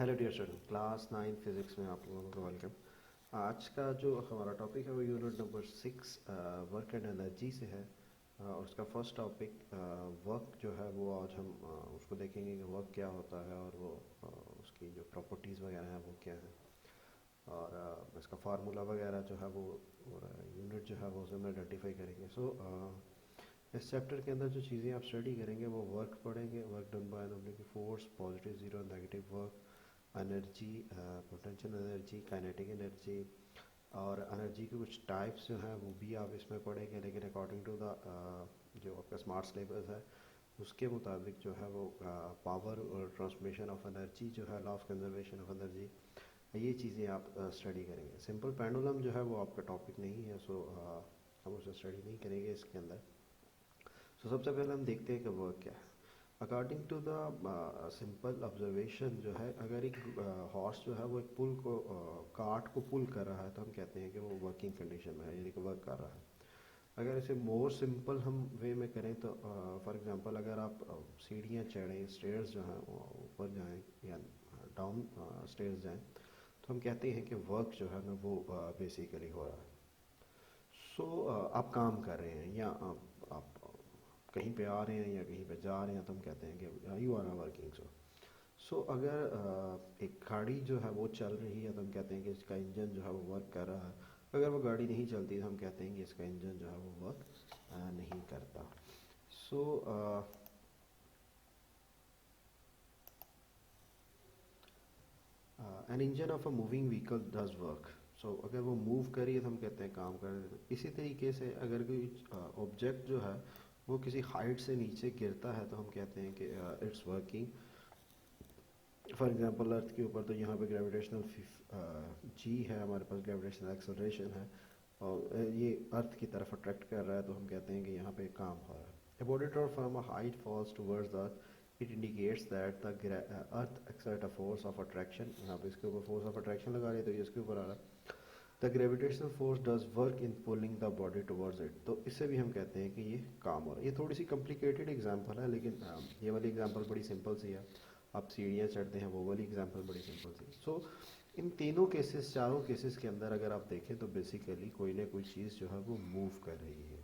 Hello dear student, class 9 physics में आप लोगों को वेलकम। आज का जो हमारा टॉपिक है वो unit number 6 work and energy से है। और उसका फर्स्ट टॉपिक वर्क जो है वो आज हम उसको देखेंगे कि वर्क क्या होता है और वो उसकी जो प्रॉपर्टीज़ वगैरह हैं वो क्या है। और इसका फार्मूला वगैरह जो है वो यूनिट जो है वो उसे हम आइडेंटिफाई करेंगे। इस चैप्टर के अंदर जो चीज़ें आप स्टडी करेंगे वो वर्क पढ़ेंगे, वर्क डन बाय की force, positive zero negative work, energy, potential energy, kinetic energy, और एनर्जी के कुछ टाइप्स जो हैं वो भी आप इसमें पढ़ेंगे। लेकिन अकॉर्डिंग टू द जो आपका स्मार्ट सिलेबस है उसके मुताबिक जो है वो पावर और ट्रांसमिशन ऑफ एनर्जी जो है, law of conservation of energy, ये चीज़ें आप स्टडी करेंगे। सिंपल पेंडुलम जो है वो आपका टॉपिक नहीं है, हम उसे स्टडी नहीं करेंगे इसके अंदर। सबसे पहले हम देखते हैं कि वर्क क्या है। According to the simple observation जो है, अगर एक हॉर्स जो है वो एक पुल को कार्ट को पुल कर रहा है तो हम कहते हैं कि वो वर्किंग कंडीशन में है, यानी कि वर्क कर रहा है। अगर इसे मोर सिंपल हम वे में करें तो फॉर एग्जांपल अगर आप सीढ़ियाँ चढ़ें, स्टेयर्स जो हैं ऊपर जाएं या डाउन स्टेयर्स जाएं तो हम कहते हैं कि वर्क जो है ना वो बेसिकली हो रहा है। आप काम कर रहे हैं या आप कहीं पे आ रहे हैं या कहीं पे जा रहे हैं तो हम कहते हैं कि यू आर वर्किंग। अगर एक गाड़ी जो है वो चल रही है तो हम कहते हैं कि इसका इंजन जो है वो वर्क कर रहा है। अगर वो गाड़ी नहीं चलती तो हम कहते हैं कि इसका इंजन जो है वो वर्क नहीं करता। So an engine of a moving vehicle does work. अगर वो मूव करिए तो हम कहते हैं काम कर रहे हैं। इसी तरीके से अगर कोई ऑब्जेक्ट जो है वो किसी हाइट से नीचे गिरता है तो हम कहते हैं कि इट्स वर्किंग। फॉर एग्जांपल अर्थ के ऊपर तो यहाँ पे ग्रेविटेशनल जी है, हमारे पास ग्रेविटेशनल एक्सेलरेशन है और ये अर्थ की तरफ अट्रैक्ट कर रहा है तो हम कहते हैं कि यहाँ पे काम हो रहा है। A body dropped from a height falls towards the earth. It indicates that the earth exerts a force of attraction. यहाँ पे इसके ऊपर force of attraction लगा रही है तो ये इसके ऊपर आ रहा है। The gravitational force does work in pulling the body towards it. तो इससे भी हम कहते हैं कि ये काम हो रहा है। ये थोड़ी सी कॉम्प्लिकेटेड एग्जांपल है लेकिन ये वाली एग्जांपल बड़ी सिंपल सी है। आप सीढ़ियाँ चढ़ते हैं वो वाली एग्जांपल बड़ी सिंपल सी। इन तीनों केसेस, चारों केसेस के अंदर अगर आप देखें तो बेसिकली कोई ना कोई चीज़ जो है वो मूव कर रही है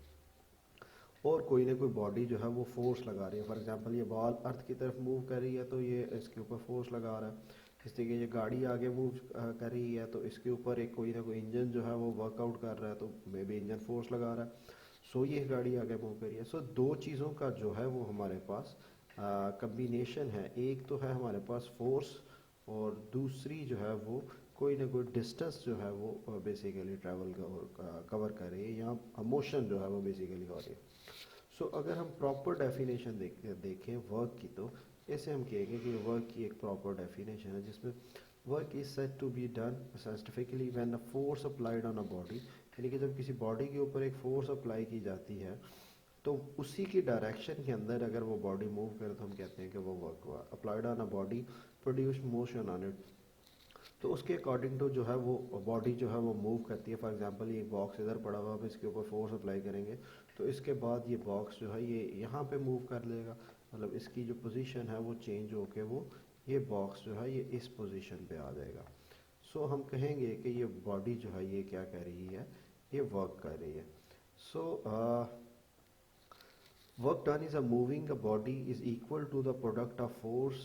और कोई ना कोई बॉडी जो है वो फोर्स लगा रही है। फॉर एग्जांपल ये बॉल अर्थ की तरफ मूव कर रही है तो ये इसके ऊपर फोर्स लगा रहा है। इस तरीके ये गाड़ी आगे मूव कर रही है तो इसके ऊपर एक कोई ना कोई इंजन जो है वो वर्कआउट कर रहा है तो मे बी इंजन फोर्स लगा रहा है। ये गाड़ी आगे मूव कर रही है। दो चीज़ों का जो है वो हमारे पास कम्बिनेशन है। एक तो है हमारे पास फोर्स और दूसरी जो है वो कोई ना कोई डिस्टेंस जो है वो बेसिकली ट्रैवल कवर कर रही है या मोशन जो है वो बेसिकली हो रही है। अगर हम प्रॉपर डेफिनेशन देखें वर्क की तो ऐसे हम कहेंगे कि वर्क की एक प्रॉपर डेफिनेशन है जिसमें work is said to be done scientifically when a force applied on a body, यानी कि जब किसी बॉडी के ऊपर एक फोर्स अप्लाई की जाती है तो उसी की डायरेक्शन के अंदर अगर वो बॉडी मूव करे तो हम कहते हैं कि वो वर्क हुआ। Applied on a body produce motion on it, तो उसके अकॉर्डिंग टू जो है वो बॉडी जो है वो मूव करती है। फॉर एग्जांपल ये बॉक्स इधर पड़ा हुआ है, इसके ऊपर फोर्स अप्लाई करेंगे तो इसके बाद ये बॉक्स जो है ये यहाँ पे मूव कर लेगा, मतलब इसकी जो पोजीशन है वो चेंज होके वो ये बॉक्स जो है ये इस पोजीशन पे आ जाएगा। हम कहेंगे कि ये बॉडी जो है ये क्या कर रही है, ये वर्क कर रही है। Work done is a moving a body is equal to the product of force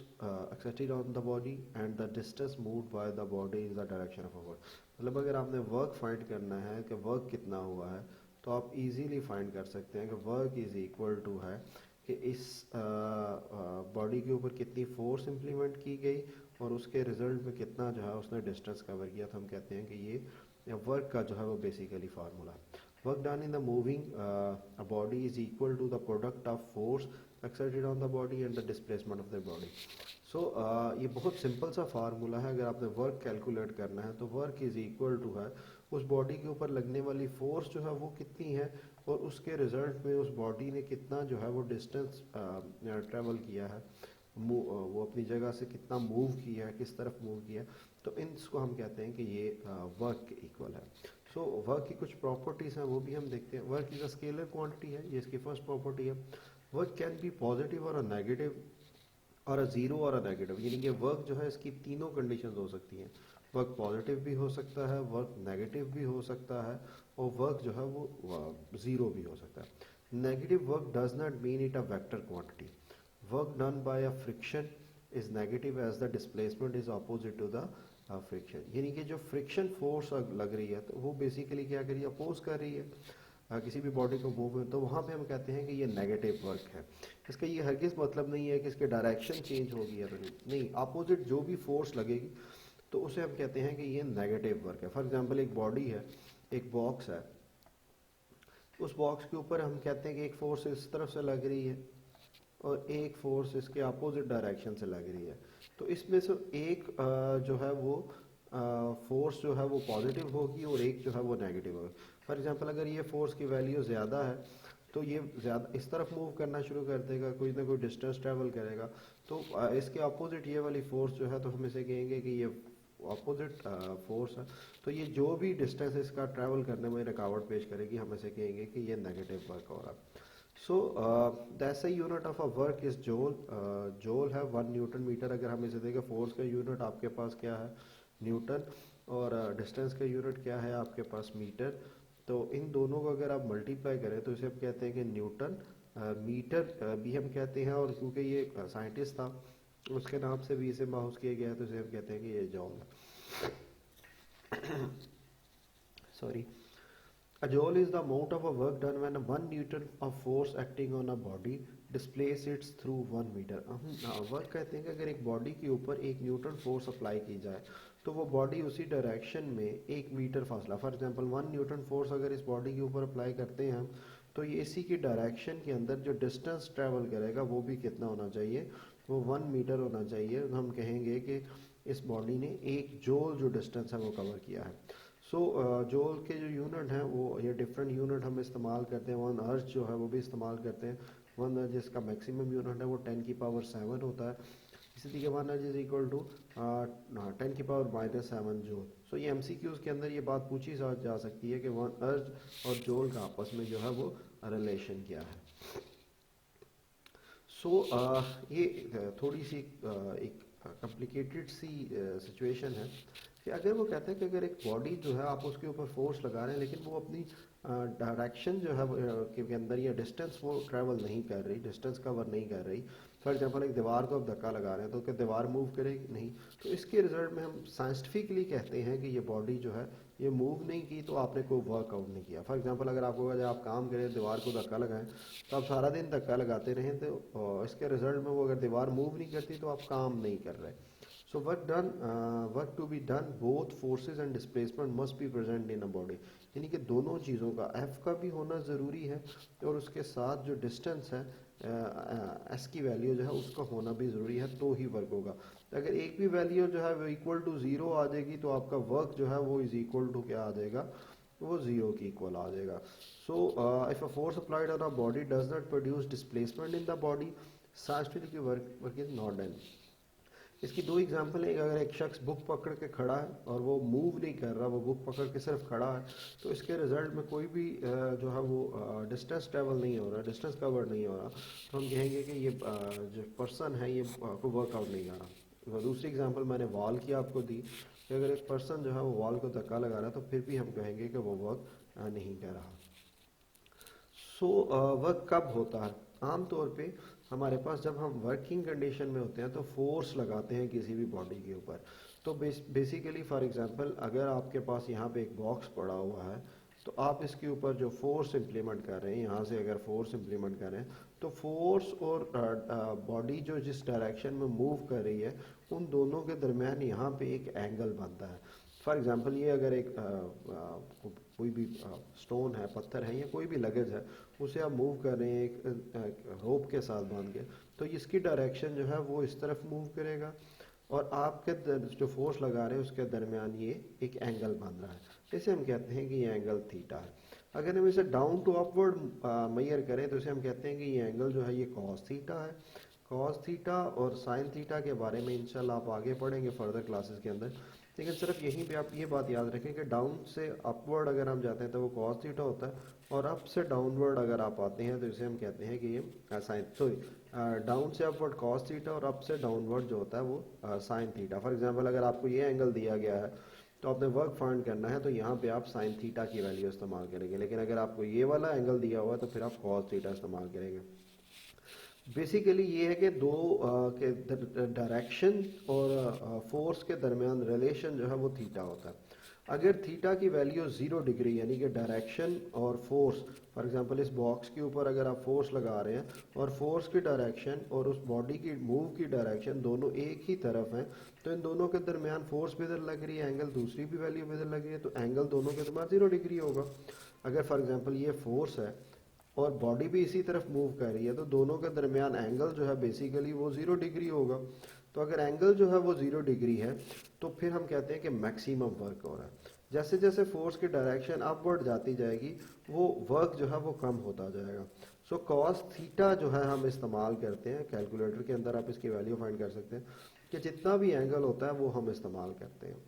exerted on the body and the distance moved by the body is the direction of a work। मतलब अगर आपने work find करना है कि work कितना हुआ है तो आप इजीली फाइंड कर सकते हैं कि वर्क इज इक्वल टू है कि इस बॉडी के ऊपर कितनी फोर्स इम्प्लीमेंट की गई और उसके रिजल्ट में कितना जो है उसने डिस्टेंस कवर किया। तो हम कहते हैं कि ये वर्क का जो है वो बेसिकली फार्मूला है। Work done in the moving a body is equal to the product of force exerted on the body and the displacement of the body. ये बहुत सिंपल सा फार्मूला है। अगर आपने वर्क कैलकुलेट करना है तो वर्क इज इक्वल टू है उस बॉडी के ऊपर लगने वाली फोर्स जो है वो कितनी है और उसके रिजल्ट में उस बॉडी ने कितना जो है वो डिस्टेंस ट्रेवल किया है, वो अपनी जगह से कितना मूव किया है, किस तरफ मूव किया। तो इसको हम कहते हैं कि ये वर्क के इक्वल है। वर्क की कुछ प्रॉपर्टीज़ हैं वो भी हम देखते हैं। Work is a scalar quantity है, ये इसकी फर्स्ट प्रॉपर्टी है। वर्क कैन बी पॉजिटिव और नेगेटिव और अ जीरो और अ नेगेटिव, यानी कि वर्क जो है इसकी तीनों कंडीशंस हो सकती हैं। वर्क पॉजिटिव भी हो सकता है, वर्क नेगेटिव भी हो सकता है, और वर्क जो है वो ज़ीरो भी हो सकता है। Negative work does not mean it a vector quantity. Work done by a friction is negative as the displacement is opposite to the friction, यानी कि जो फ्रिक्शन फोर्स लग रही है तो वो बेसिकली क्या कर रही है, अपोज कर रही है किसी भी बॉडी को मूव में, तो वहाँ पे हम कहते हैं कि ये नेगेटिव वर्क है। इसका ये हरगिज़ मतलब नहीं है कि इसके डायरेक्शन चेंज होगी या तो नहीं, अपोजिट जो भी फोर्स लगेगी तो उसे हम कहते हैं कि ये नेगेटिव वर्क है। फॉर एग्जांपल एक बॉडी है, एक बॉक्स है, उस बॉक्स के ऊपर हम कहते हैं कि एक फोर्स इस तरफ से लग रही है और एक फोर्स इसके अपोजिट डायरेक्शन से लग रही है। तो इसमें से एक जो है वो फोर्स जो है वो पॉजिटिव होगी और एक जो है वो नेगेटिव होगी। फॉर एग्जांपल अगर ये फोर्स की वैल्यू ज़्यादा है तो ये ज़्यादा इस तरफ मूव करना शुरू कर देगा, कोई ना कोई डिस्टेंस ट्रैवल करेगा। तो इसके अपोजिट ये वाली फोर्स जो है तो हम इसे कहेंगे कि ये अपोजिट फोर्स है। तो ये जो भी डिस्टेंस इसका ट्रैवल करने में रुकावट पेश करेगी हम इसे कहेंगे कि ये नेगेटिव वर्क हो रहा है। So the SI unit of a work is जोल। जोल है 1 न्यूटन मीटर। अगर हम इसे देखें, फोर्स का यूनिट आपके पास क्या है, न्यूटन, और डिस्टेंस का यूनिट क्या है आपके पास, मीटर। तो इन दोनों को अगर आप मल्टीप्लाई करें तो इसे हम कहते हैं कि न्यूटन मीटर भी हम कहते हैं, और क्योंकि ये साइंटिस्ट था उसके नाम से भी इसे माउस किया गया है तो इसे हम कहते हैं कि ये जॉल है। Sorry. A joule is the amount of a work done when 1 Newton of force acting on a body displaces it through 1 meter। हम वर्क कहते हैं कि अगर एक बॉडी के ऊपर 1 न्यूटन फोर्स अप्लाई की जाए तो वो बॉडी उसी डायरेक्शन में 1 मीटर फासला, फॉर एग्जांपल 1 न्यूटन फोर्स अगर इस बॉडी के ऊपर अप्लाई करते हैं हम, तो ये इसी की डायरेक्शन के अंदर जो डिस्टेंस ट्रैवल करेगा वो भी कितना होना चाहिए, वो 1 मीटर होना चाहिए। तो हम कहेंगे कि इस बॉडी ने 1 जूल जो डिस्टेंस है वो कवर किया है। सो जूल के जो यूनिट हैं वो ये डिफरेंट यूनिट हम इस्तेमाल करते हैं। 1 अर्थ जो है वो भी इस्तेमाल करते हैं। 1 अर्थ जिसका मैक्सिमम यूनिट है वो 10⁻7 होता है, इसलिए 1 erg is equal to 10⁻⁻7 joule. So ये एमसीक्यूज के अंदर ये बात पूछी जा सकती है कि 1 अर्थ और जूल का आपस में जो है वो रिलेशन क्या है। सो ये थोड़ी सी एक कॉम्प्लिकेटेड सी सिचुएशन है कि अगर वो कहते हैं कि अगर एक बॉडी जो है आप उसके ऊपर फोर्स लगा रहे हैं लेकिन वो अपनी डायरेक्शन जो है के अंदर या डिस्टेंस वो ट्रैवल नहीं कर रही, डिस्टेंस कवर नहीं कर रही। फॉर एग्जांपल एक दीवार को आप धक्का लगा रहे हैं तो क्या दीवार मूव करेगी? नहीं। तो इसके रिजल्ट में हम साइंटिफिकली कहते हैं कि ये बॉडी जो है ये मूव नहीं की तो आपने कोई वर्कआउट नहीं किया। फॉर एग्जांपल अगर आपको जब आप काम करें दीवार को धक्का लगाएं तो आप सारा दिन धक्का लगाते रहें तो इसके रिजल्ट में वो अगर दीवार मूव नहीं करती तो आप काम नहीं कर रहे। So work to be done, both forces and displacement must be present in a body। यानी कि दोनों चीज़ों का F का भी होना ज़रूरी है और उसके साथ जो डिस्टेंस है S की वैल्यू जो है उसका होना भी ज़रूरी है, तो ही वर्क होगा। अगर एक भी वैल्यू जो है वो इक्वल टू ज़ीरो आ जाएगी तो आपका वर्क जो है वो इज इक्वल टू क्या आ जाएगा, वो ज़ीरो की इक्वल आ जाएगा। So if a force applied on a body does not produce displacement in the body, scientific work is not done. इसकी दो एग्जांपल है। अगर एक शख्स बुक पकड़ के खड़ा है और वो मूव नहीं कर रहा, वो बुक पकड़ के सिर्फ खड़ा है, तो इसके रिजल्ट में कोई भी जो है वो डिस्टेंस ट्रैवल नहीं हो रहा, डिस्टेंस कवर नहीं हो रहा, तो हम कहेंगे कि ये जो पर्सन है ये को वर्कआउट नहीं कर रहा। दूसरी एग्जांपल मैंने वॉल की आपको दी कि अगर एक पर्सन जो है वो वॉल को धक्का लगा रहा है तो फिर भी हम कहेंगे कि वो वर्क नहीं कर रहा। सो वर्क कब होता है? आम तौर पे हमारे पास जब हम वर्किंग कंडीशन में होते हैं तो फोर्स लगाते हैं किसी भी बॉडी के ऊपर। तो बेसिकली फॉर एग्जांपल अगर आपके पास यहाँ पे एक बॉक्स पड़ा हुआ है तो आप इसके ऊपर जो फोर्स इम्प्लीमेंट कर रहे हैं, यहाँ से अगर फोर्स इम्प्लीमेंट कर रहे हैं तो फोर्स और बॉडी जो जिस डायरेक्शन में मूव कर रही है उन दोनों के दरमियान यहाँ पे एक एंगल बनता है। फॉर एग्जांपल ये अगर एक कोई भी स्टोन है, पत्थर है या कोई भी लगेज है, उसे आप मूव कर रहे हैं एक रोप के साथ बांध के, तो इसकी डायरेक्शन जो है वो इस तरफ मूव करेगा और आपके जो फोर्स लगा रहे हैं उसके दरमियान ये एक एंगल बन रहा है, इसे हम कहते हैं कि ये एंगल थीटा है। अगर हम इसे डाउन टू अपवर्ड मेजर करें तो इसे हम कहते हैं कि ये एंगल जो है ये कॉस थीटा है। कॉस थीटा और साइन थीटा के बारे में इंशाल्लाह आप आगे पढ़ेंगे फर्दर क्लासेस के अंदर, लेकिन सिर्फ यहीं पे आप ये बात याद रखें कि डाउन से अपवर्ड अगर हम जाते हैं तो वो कॉस थीटा होता है, और अप से डाउनवर्ड अगर आप आते हैं तो इसे हम कहते हैं कि ये साइन, सॉरी, डाउन से अपवर्ड कॉस थीटा और अप से डाउनवर्ड जो होता है वो साइन थीटा। फॉर एग्जांपल अगर आपको ये एंगल दिया गया है तो आपने वर्क फाइंड करना है, तो यहाँ पे आप साइन थीटा की वैल्यू इस्तेमाल करेंगे, लेकिन अगर आपको ये वाला एंगल दिया हुआ है तो फिर आप कॉस थीटा इस्तेमाल करेंगे। बेसिकली ये है कि दो के डायरेक्शन और फोर्स के दरमियान रिलेशन जो है वो थीटा होता है। अगर थीटा की वैल्यू 0 डिग्री यानी कि डायरेक्शन और फोर्स, फॉर एग्जांपल इस बॉक्स के ऊपर अगर आप फोर्स लगा रहे हैं और फोर्स की डायरेक्शन और उस बॉडी की मूव की डायरेक्शन दोनों एक ही तरफ हैं, तो इन दोनों के दरमियान फोर्स भी इधर लग रही है, एंगल दूसरी भी वैल्यू भी इधर लग रही है, तो एंगल दोनों के दरमियान 0 डिग्री होगा। अगर फॉर एग्जांपल ये फोर्स है और बॉडी भी इसी तरफ मूव कर रही है, तो दोनों के दरमियान एंगल जो है बेसिकली वो 0 डिग्री होगा। तो अगर एंगल जो है वो 0 डिग्री है तो फिर हम कहते हैं कि मैक्सिमम वर्क हो रहा है। जैसे जैसे फोर्स की डायरेक्शन अपवर्ड जाती जाएगी वो वर्क जो है वो कम होता जाएगा। सो कॉस थीटा जो है हम इस्तेमाल करते हैं, कैलकुलेटर के अंदर आप इसकी वैल्यू फाइंड कर सकते हैं कि जितना भी एंगल होता है वो हम इस्तेमाल करते हैं।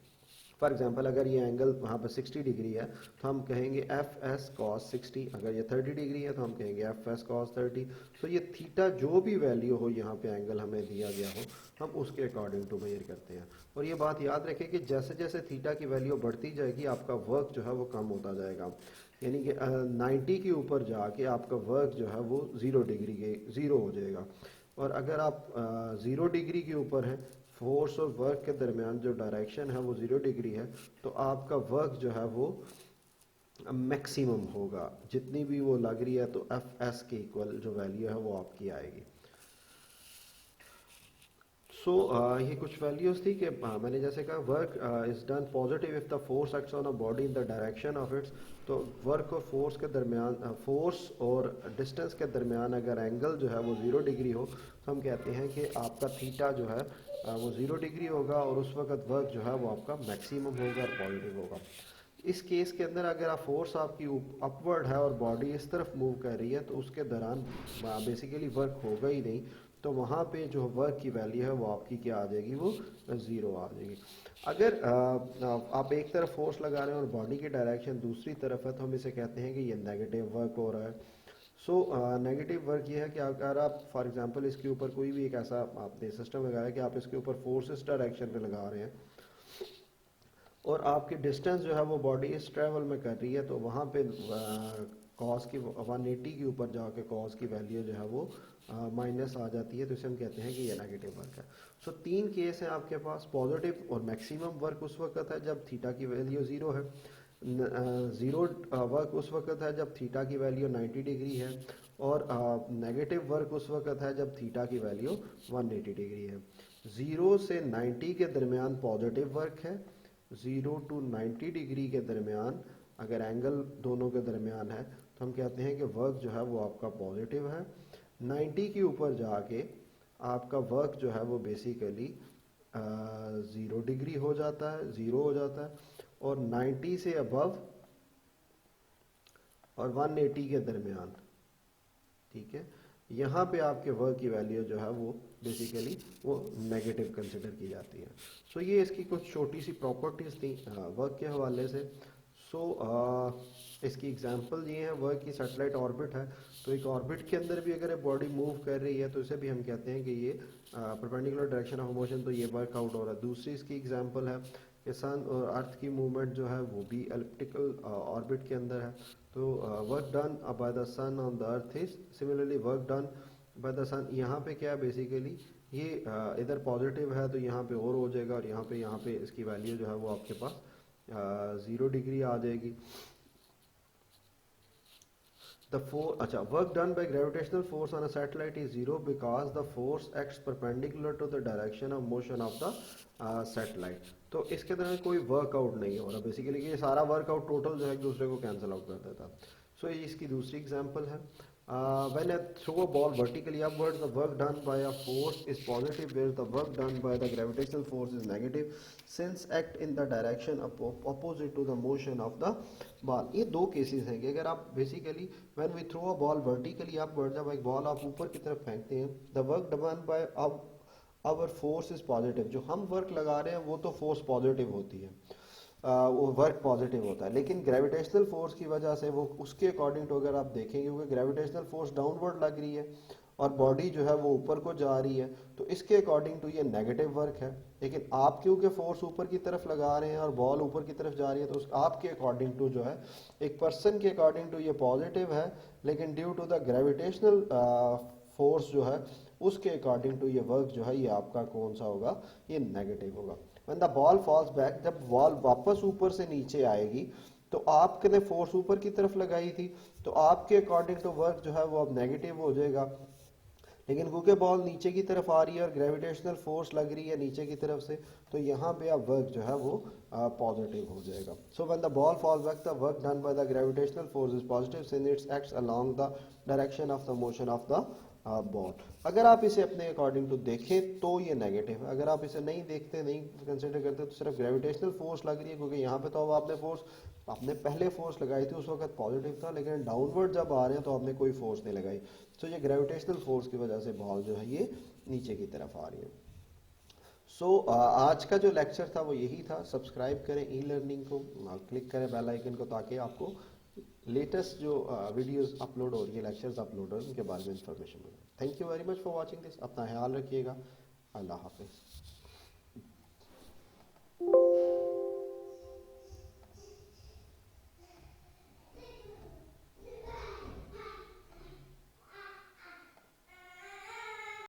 फॉर एग्जाम्पल अगर ये एंगल वहाँ पर 60 डिग्री है तो हम कहेंगे एफ एस कॉस 60, अगर ये 30 डिग्री है तो हम कहेंगे एफ एस कॉस 30। तो ये थीटा जो भी वैल्यू हो यहाँ पे एंगल हमें दिया गया हो हम उसके अकॉर्डिंग टू मेजर करते हैं। और ये बात याद रखें कि जैसे जैसे थीटा की वैल्यू बढ़ती जाएगी आपका वर्क जो है वो कम होता जाएगा, यानी कि 90 के ऊपर जाके आपका वर्क जो है वो 0 डिग्री के 0 हो जाएगा। और अगर आप 0 डिग्री के ऊपर हैं, फोर्स और वर्क के दरमियान जो डायरेक्शन है वो 0 डिग्री है, तो आपका वर्क जो है वो मैक्सिमम होगा, जितनी भी वो लग रही है तो एफ एस के इक्वल जो वैल्यू है वो आपकी आएगी। सो ये कुछ वैल्यूज थी कि मैंने जैसे कहा work is done positive if the force acts on a body in the direction of its. तो वर्क और फोर्स के दरमियान फोर्स और डिस्टेंस के दरमियान अगर एंगल जो है वो 0 डिग्री हो तो हम कहते हैं कि आपका थीटा जो है वो 0 डिग्री होगा और उस वक्त वर्क जो है वो आपका मैक्सिमम होगा और पॉजिटिव होगा। इस केस के अंदर अगर आप फोर्स आपकी अपवर्ड है और बॉडी इस तरफ मूव कर रही है तो उसके दौरान बेसिकली वर्क होगा ही नहीं, तो वहाँ पे जो वर्क की वैल्यू है वो आपकी क्या आ जाएगी, वो 0 आ जाएगी। अगर आप एक तरफ फोर्स लगा रहे हैं और बॉडी की डायरेक्शन दूसरी तरफ है तो हम इसे कहते हैं कि ये नेगेटिव वर्क हो रहा है। सो नेगेटिव वर्क ये है कि अगर आप फॉर एग्जांपल इसके ऊपर कोई भी एक ऐसा आपने सिस्टम लगाया कि आप इसके ऊपर फोर्स इस डायरेक्शन पे लगा रहे हैं और आपकी डिस्टेंस जो है वो बॉडी इस ट्रेवल में कर रही है, तो वहाँ पे कॉस की 180 के ऊपर जाके कॉस की वैल्यू जो है वो माइनस आ जाती है, तो इसे हम कहते हैं कि ये नेगेटिव वर्क है। सो तीन केस हैं आपके पास, पॉजिटिव और मैक्सिमम वर्क उस वक्त है जब थीटा की वैल्यू 0 है, 0 वर्क उस वक्त है जब थीटा की वैल्यू 90 डिग्री है, और नेगेटिव वर्क उस वक्त है जब थीटा की वैल्यू 180 डिग्री है। 0 से 90 के दरमियान पॉजिटिव वर्क है, 0 टू 90 डिग्री के दरमियान अगर एंगल दोनों के दरमियान है तो हम कहते हैं कि वर्क जो है वो आपका पॉजिटिव है। 90 के ऊपर जाके आपका वर्क जो है वो बेसिकली 0 डिग्री हो जाता है, 0 हो जाता है, और 90 से अबव और 180 के दरमियान, ठीक है, यहाँ पे आपके वर्क की वैल्यू जो है वो बेसिकली वो नेगेटिव कंसिडर की जाती है। सो ये इसकी कुछ छोटी सी प्रॉपर्टीज थी वर्क के हवाले से। सो इसकी एग्जांपल ये है, वर्क की सैटेलाइट ऑर्बिट है, तो एक ऑर्बिट के अंदर भी अगर बॉडी मूव कर रही है तो इसे भी हम कहते हैं कि ये परपेंडिकुलर डायरेक्शन ऑफ मोशन, तो ये वर्कआउट हो रहा है। दूसरी इसकी एग्जांपल है कि सन और अर्थ की मूवमेंट जो है वो भी एलिप्टिकल ऑर्बिट के अंदर है, तो work done by the sun on the earth is similarly work done by the sun. यहाँ पे क्या है बेसिकली ये इधर पॉजिटिव है तो यहाँ पे और हो जाएगा, और यहाँ पे इसकी वैल्यू जो है वो आपके पास 0 डिग्री आ जाएगी। अच्छा, work done by gravitational force on a satellite is 0 because the force acts perpendicular to the direction of motion of the satellite. तो इसके दौरान कोई वर्कआउट नहीं हो रहा बेसिकली, ये सारा वर्कआउट टोटल जो है एक दूसरे को कैंसिल आउट कर देता। सो ये इसकी दूसरी एग्जांपल है। When I throw a ball vertically upwards, the work done by a force is positive, whereas the work done by the gravitational force is negative, since act in the direction opposite to the motion of the ball. ये दो cases हैं कि अगर आप basically when we throw a ball vertically upwards, जब एक ball आप ऊपर की तरफ फेंकते हैं, the work done by our force is positive, जो हम वर्क लगा रहे हैं वो तो फोर्स पॉजिटिव होती है, वो वर्क पॉजिटिव होता है, लेकिन ग्रेविटेशनल फोर्स की वजह से वो उसके अकॉर्डिंग टू अगर आप देखेंगे, क्योंकि ग्रेविटेशनल फोर्स डाउनवर्ड लग रही है और बॉडी जो है वो ऊपर को जा रही है, तो इसके अकॉर्डिंग टू ये नेगेटिव वर्क है। लेकिन आप क्योंकि फोर्स ऊपर की तरफ लगा रहे हैं और बॉल ऊपर की तरफ जा रही है, तो उस आपके अकॉर्डिंग टू जो है, एक पर्सन के अकॉर्डिंग टू ये पॉजिटिव है, लेकिन due to the gravitational force जो है उसके अकॉर्डिंग टू ये वर्क जो है ये आपका कौन सा होगा, ये नेगेटिव होगा। When the ball falls back, जब बॉल वापस ऊपर से नीचे आएगी, तो आपने फोर्स ऊपर की तरफ लगाई थी, तो आपके अकॉर्डिंग टू वर्क जो है वो अब नेगेटिव हो जाएगा। लेकिन क्योंकि बॉल नीचे की तरफ आ रही है और ग्रेविटेशनल फोर्स लग रही है नीचे की तरफ से, तो यहाँ पे अब वर्क जो है वो पॉजिटिव हो जाएगा। So when the ball falls back, the work done by the gravitational force is positive since it acts along the direction of the motion of the ball. अगर आप इसे अपने अकॉर्डिंग टू देखें तो ये नेगेटिव है, अगर आप इसे नहीं देखते, नहीं कंसिडर करते, तो सिर्फ ग्रेविटेशनल फोर्स लग रही है, क्योंकि यहाँ पे तो अब आपने पहले फोर्स लगाई थी, उस वक्त पॉजिटिव था, लेकिन डाउनवर्ड जब आ रहे हैं तो आपने कोई फोर्स नहीं लगाई, तो ये ग्रेविटेशनल फोर्स की वजह से बॉल जो है ये नीचे की तरफ आ रही है। सो आज का जो लेक्चर था वो यही था। सब्सक्राइब करें ई लर्निंग को, क्लिक करें बेल आइकन को, ताकि आपको लेटेस्ट जो वीडियोस अपलोड हो रही है, लेक्चर्स अपलोड हो रहे हैं, उनके बारे में इंफॉर्मेशन मिले। Thank you very much for watching this. अपना ख्याल रखिएगा। अल्लाह हाफिज़।